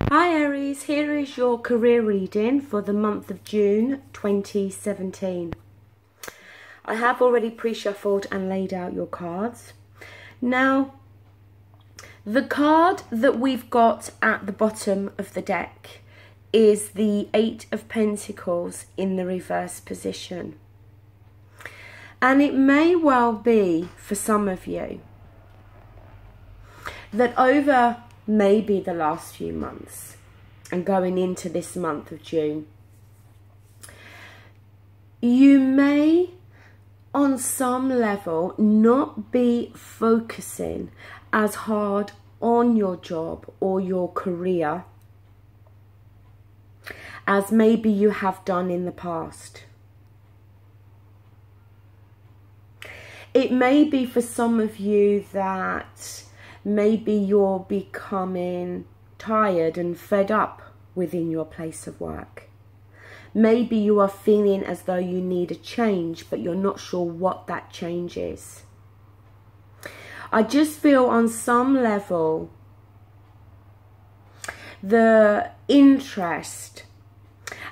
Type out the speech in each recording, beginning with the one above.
Hi Aries, here is your career reading for the month of June 2017. I have already pre-shuffled and laid out your cards. Now, the card that we've got at the bottom of the deck is the Eight of Pentacles in the reverse position. And it may well be for some of you that over maybe the last few months and going into this month of June, you may on some level not be focusing as hard on your job or your career as maybe you have done in the past. It may be for some of you that maybe you're becoming tired and fed up within your place of work. Maybe you are feeling as though you need a change, but you're not sure what that change is. I just feel on some level the interest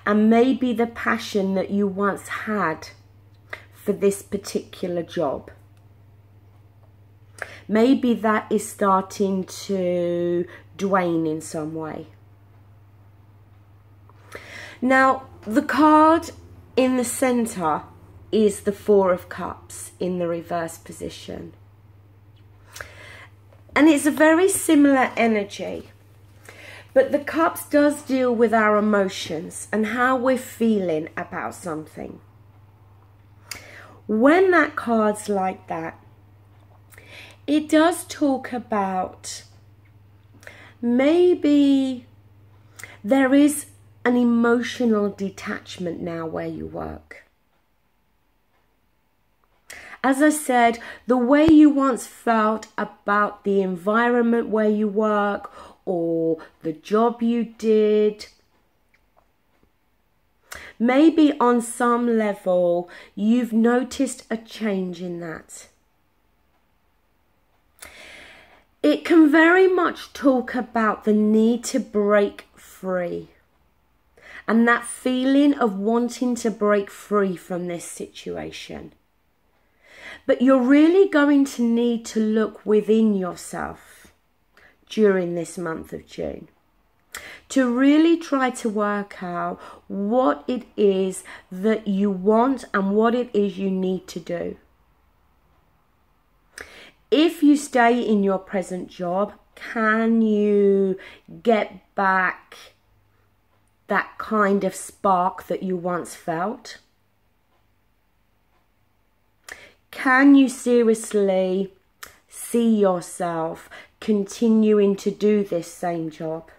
and maybe the passion that you once had for this particular job, maybe that is starting to wane in some way. Now, the card in the center is the Four of Cups in the reverse position. And it's a very similar energy. But the Cups does deal with our emotions and how we're feeling about something. When that card's like that, it does talk about maybe there is an emotional detachment now where you work. As I said, the way you once felt about the environment where you work or the job you did, maybe on some level you've noticed a change in that. It can very much talk about the need to break free and that feeling of wanting to break free from this situation. But you're really going to need to look within yourself during this month of June to really try to work out what it is that you want and what it is you need to do. If you stay in your present job, can you get back that kind of spark that you once felt? Can you seriously see yourself continuing to do this same job?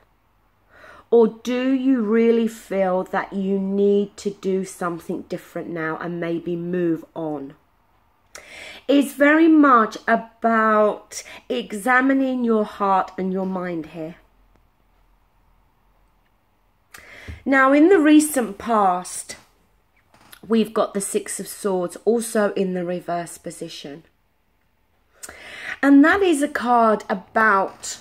Or do you really feel that you need to do something different now and maybe move on? It's very much about examining your heart and your mind here. Now, in the recent past, we've got the Six of Swords also in the reverse position. And that is a card about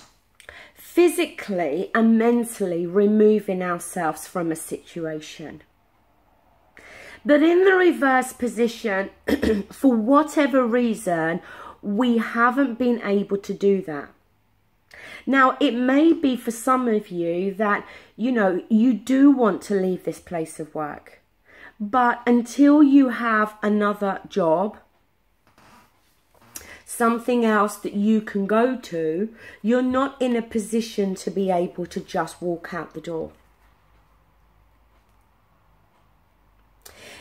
physically and mentally removing ourselves from a situation. But in the reverse position, for whatever reason, we haven't been able to do that. Now, it may be for some of you that, you do want to leave this place of work. But until you have another job, something else that you can go to, you're not in a position to be able to just walk out the door.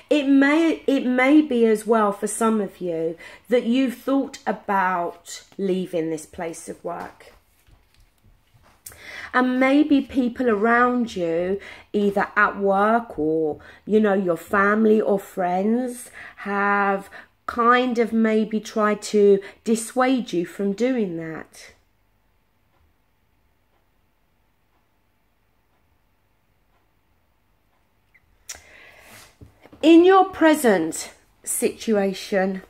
It may be as well for some of you that you've thought about leaving this place of work. And maybe people around you, either at work or, your family or friends, have kind of maybe tried to dissuade you from doing that. In your present situation,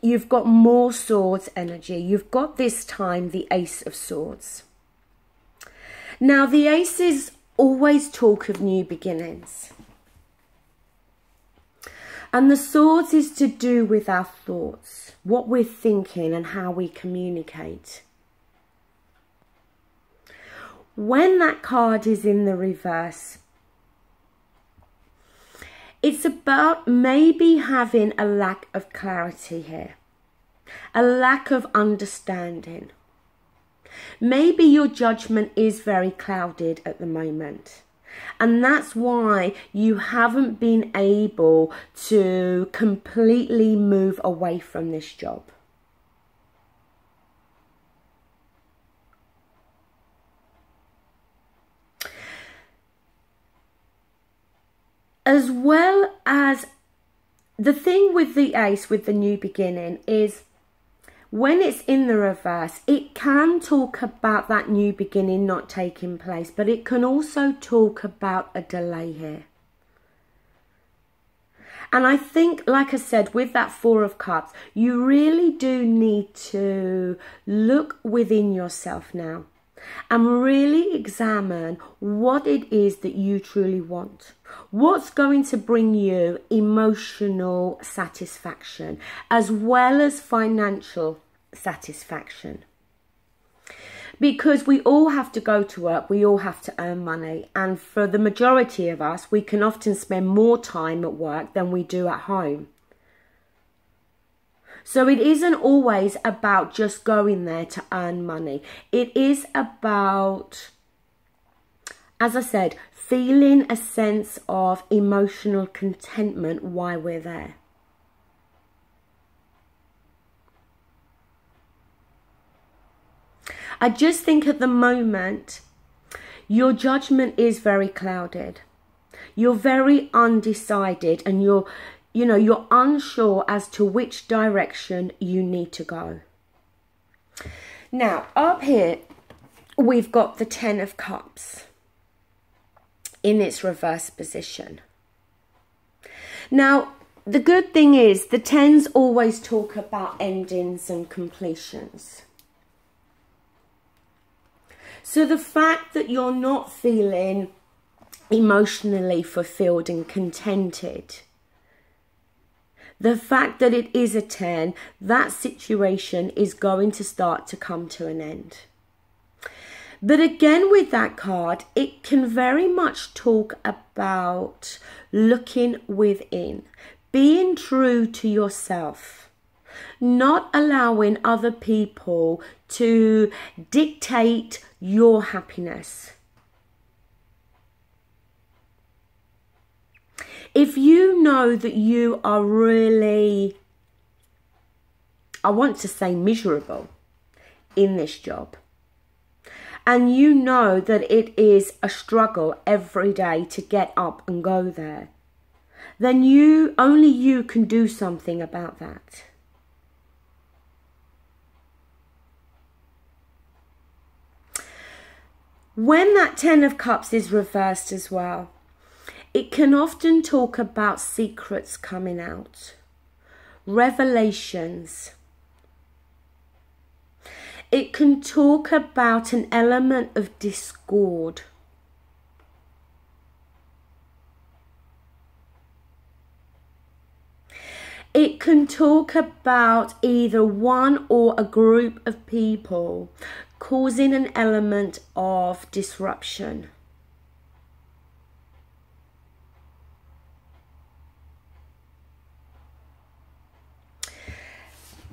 you've got more swords energy. You've got this time the Ace of Swords. Now, the aces always talk of new beginnings. And the swords is to do with our thoughts, what we're thinking and how we communicate. When that card is in the reverse, it's about maybe having a lack of clarity here, a lack of understanding. Maybe your judgment is very clouded at the moment. And that's why you haven't been able to completely move away from this job. As well as the thing with the ace, with the new beginning, is when it's in the reverse, it can talk about that new beginning not taking place, but it can also talk about a delay here. And I think, like I said, with that Four of Cups, you really do need to look within yourself now and really examine what it is that you truly want. What's going to bring you emotional satisfaction as well as financial satisfaction? Because we all have to go to work, we all have to earn money, and for the majority of us, we can often spend more time at work than we do at home. So it isn't always about just going there to earn money. It is about, as I said, feeling a sense of emotional contentment while we're there. I just think at the moment, your judgment is very clouded. You're very undecided and you're unsure as to which direction you need to go. Now, up here, we've got the Ten of Cups in its reverse position. Now, the good thing is the tens always talk about endings and completions. So the fact that you're not feeling emotionally fulfilled and contented, the fact that it is a 10, that situation is going to start to come to an end. But again, with that card, it can very much talk about looking within, being true to yourself, not allowing other people to dictate your happiness. If you know that you are really, I want to say miserable in this job, and you know that it is a struggle every day to get up and go there, then only you can do something about that. When that Ten of Cups is reversed as well, it can often talk about secrets coming out, revelations. It can talk about an element of discord. It can talk about either one or a group of people causing an element of disruption.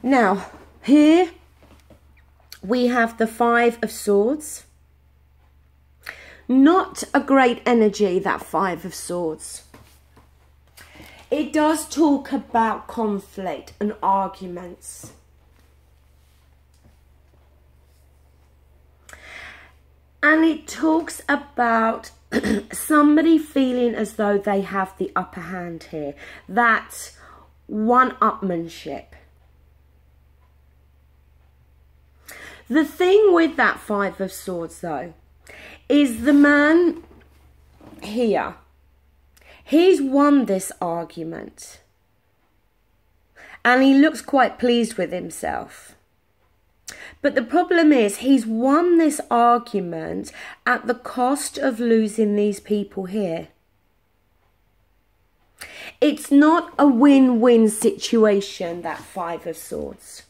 Now, here we have the Five of Swords. Not a great energy, that Five of Swords. It does talk about conflict and arguments. And it talks about somebody feeling as though they have the upper hand here. That one-upmanship. The thing with that Five of Swords, though, is the man here. He's won this argument. And he looks quite pleased with himself. But the problem is he's won this argument at the cost of losing these people here. It's not a win-win situation, that Five of Swords.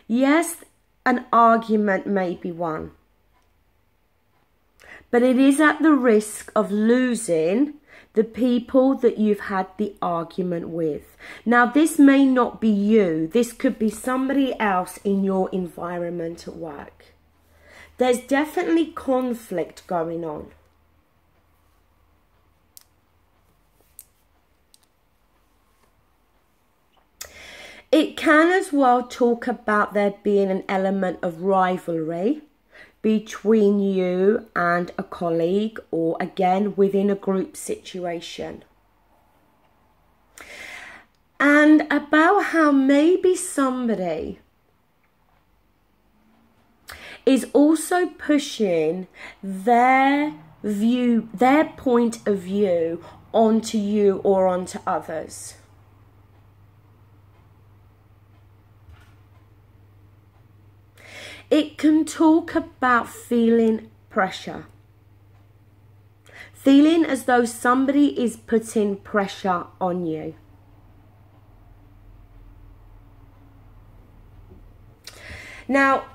Yes, an argument may be won, but it is at the risk of losing the people that you've had the argument with. Now, this may not be you. This could be somebody else in your environment at work. There's definitely conflict going on. It can as well talk about there being an element of rivalry between you and a colleague, or again within a group situation. And about how maybe somebody is also pushing their view, their point of view onto you or onto others. It can talk about feeling pressure. Feeling as though somebody is putting pressure on you. Now,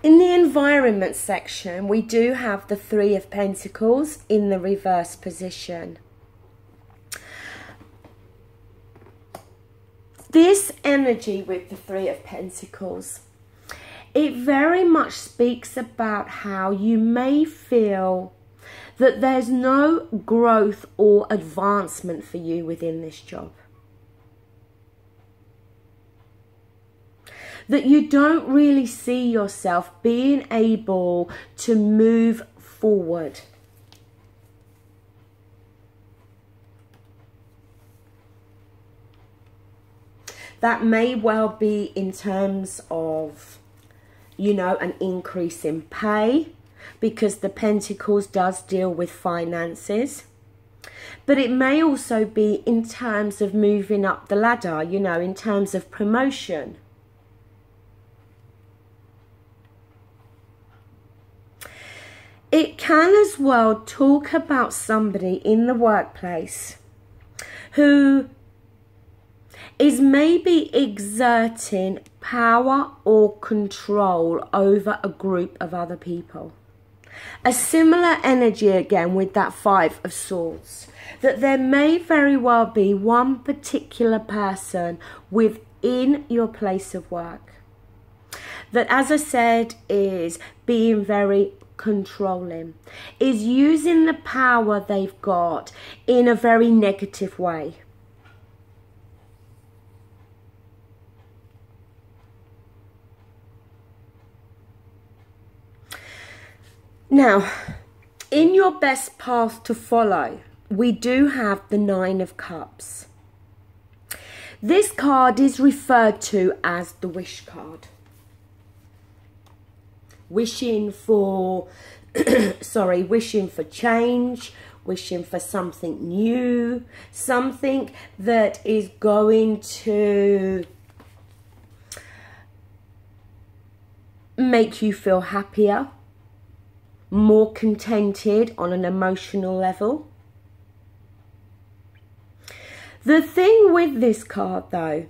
in the environment section, we do have the Three of Pentacles in the reverse position. This energy with the Three of Pentacles, it very much speaks about how you may feel that there's no growth or advancement for you within this job. That you don't really see yourself being able to move forward. That may well be in terms of, you know, an increase in pay, because the Pentacles does deal with finances. But it may also be in terms of moving up the ladder, you know, in terms of promotion. It can as well talk about somebody in the workplace who is maybe exerting power or control over a group of other people. A similar energy again with that Five of Swords, that there may very well be one particular person within your place of work that, as I said, is being very controlling, is using the power they've got in a very negative way. Now, in your best path to follow, we do have the Nine of Cups. This card is referred to as the wish card. Wishing for, wishing for change, wishing for something new, something that is going to make you feel happier, more contented on an emotional level. The thing with this card though,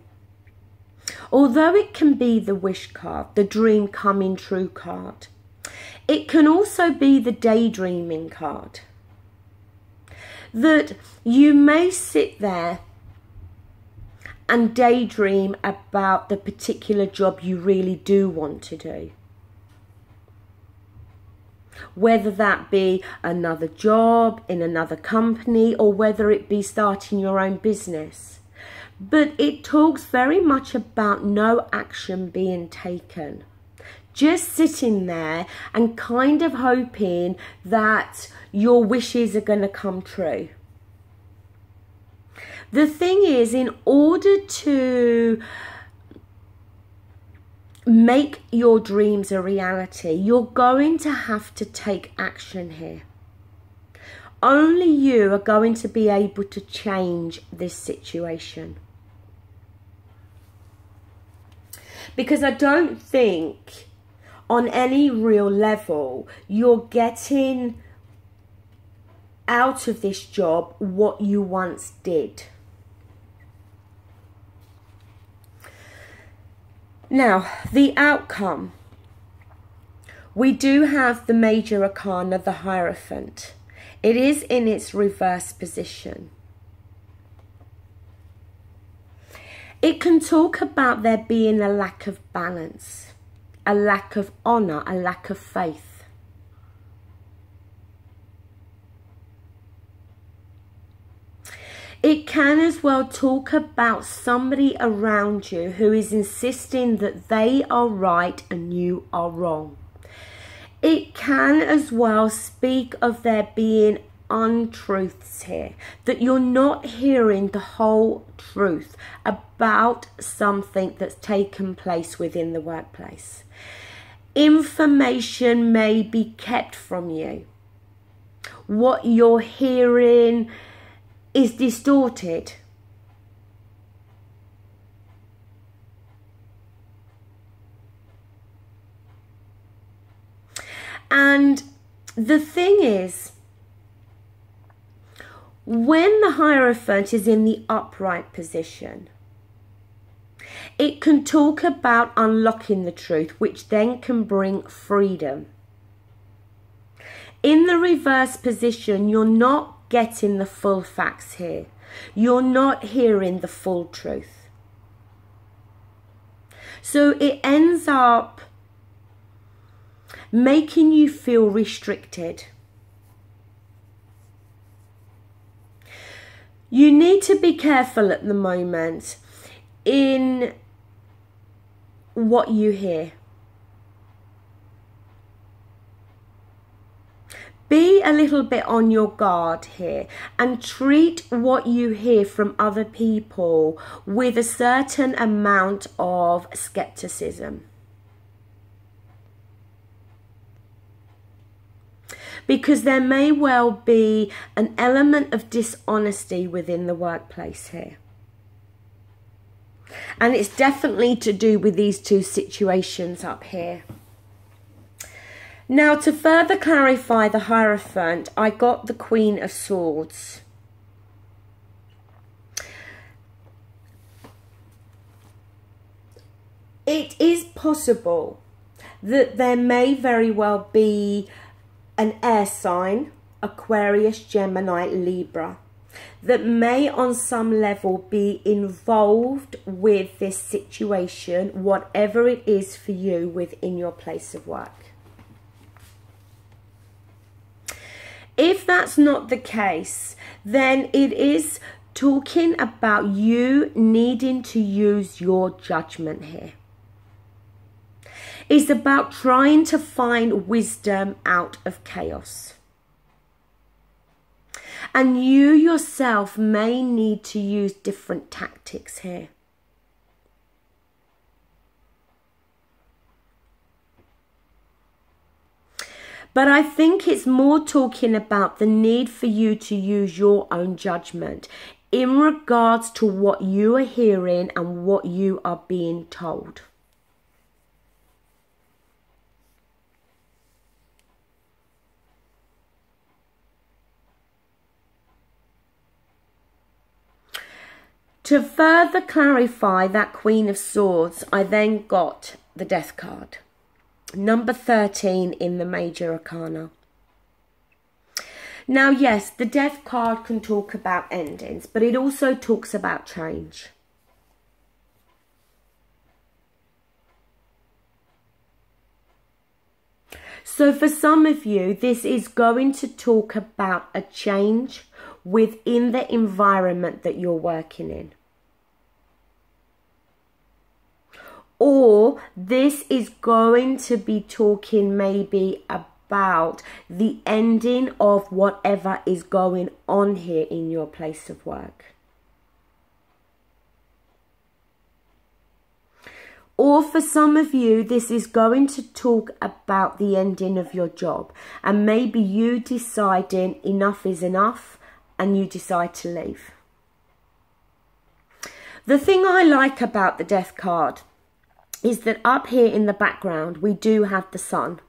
although it can be the wish card, the dream coming true card, it can also be the daydreaming card. That you may sit there and daydream about the particular job you really do want to do. Whether that be another job in another company, or whether it be starting your own business. But it talks very much about no action being taken. Just sitting there and kind of hoping that your wishes are going to come true. The thing is, in order to make your dreams a reality, you're going to have to take action here. Only you are going to be able to change this situation. Because I don't think on any real level you're getting out of this job what you once did. Now, the outcome. We do have the major arcana, the Hierophant. It is in its reverse position. It can talk about there being a lack of balance, a lack of honor, a lack of faith. It can as well talk about somebody around you who is insisting that they are right and you are wrong. It can as well speak of there being untruths here, that you're not hearing the whole truth about something that's taken place within the workplace. Information may be kept from you. What you're hearing is distorted. And the thing is, when the Hierophant is in the upright position, it can talk about unlocking the truth, which then can bring freedom. In the reverse position, you're not getting the full facts here. You're not hearing the full truth. So it ends up making you feel restricted. You need to be careful at the moment in what you hear. Be a little bit on your guard here and treat what you hear from other people with a certain amount of skepticism. Because there may well be an element of dishonesty within the workplace here. And it's definitely to do with these two situations up here. Now, to further clarify the Hierophant, I got the Queen of Swords. It is possible that there may very well be an air sign, Aquarius, Gemini, Libra, that may on some level be involved with this situation, whatever it is for you within your place of work. If that's not the case, then it is talking about you needing to use your judgment here. It's about trying to find wisdom out of chaos. And you yourself may need to use different tactics here. But I think it's more talking about the need for you to use your own judgment in regards to what you are hearing and what you are being told. To further clarify that Queen of Swords, I then got the Death card. Number 13 in the Major Arcana. Now, yes, the Death card can talk about endings, but it also talks about change. So for some of you, this is going to talk about a change within the environment that you're working in. Or this is going to be talking maybe about the ending of whatever is going on here in your place of work. Or for some of you, this is going to talk about the ending of your job and maybe you deciding enough is enough and you decide to leave. The thing I like about the Death card is that up here in the background, we do have the sun.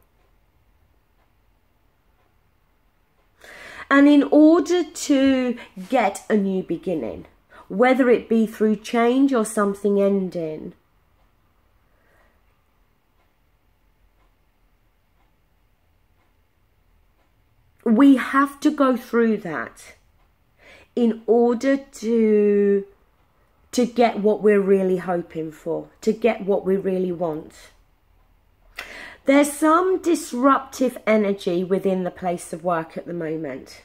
And in order to get a new beginning, whether it be through change or something ending, we have to go through that in order to get what we're really hoping for, to get what we really want. There's some disruptive energy within the place of work at the moment.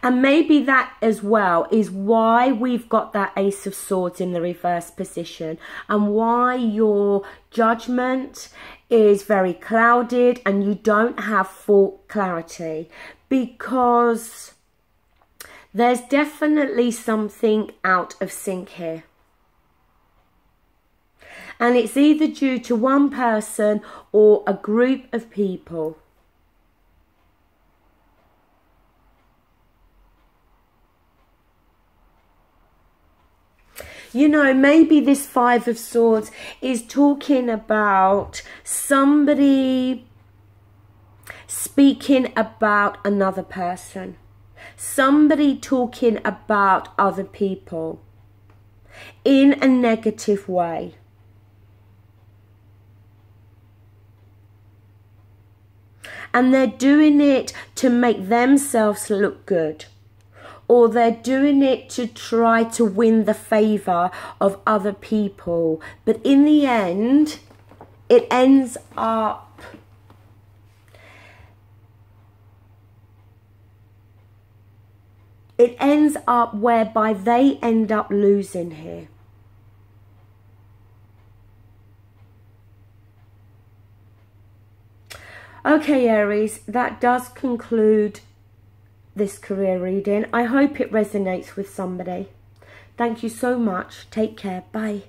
And maybe that as well is why we've got that Ace of Swords in the reverse position, and why your judgment is very clouded and you don't have full clarity, because there's definitely something out of sync here. And it's either due to one person or a group of people. You know, maybe this Five of Swords is talking about somebody speaking about another person. Somebody talking about other people in a negative way. And they're doing it to make themselves look good. Or they're doing it to try to win the favour of other people. But in the end, it ends up whereby they end up losing here. Okay, Aries, that does conclude this career reading. I hope it resonates with somebody. Thank you so much. Take care. Bye.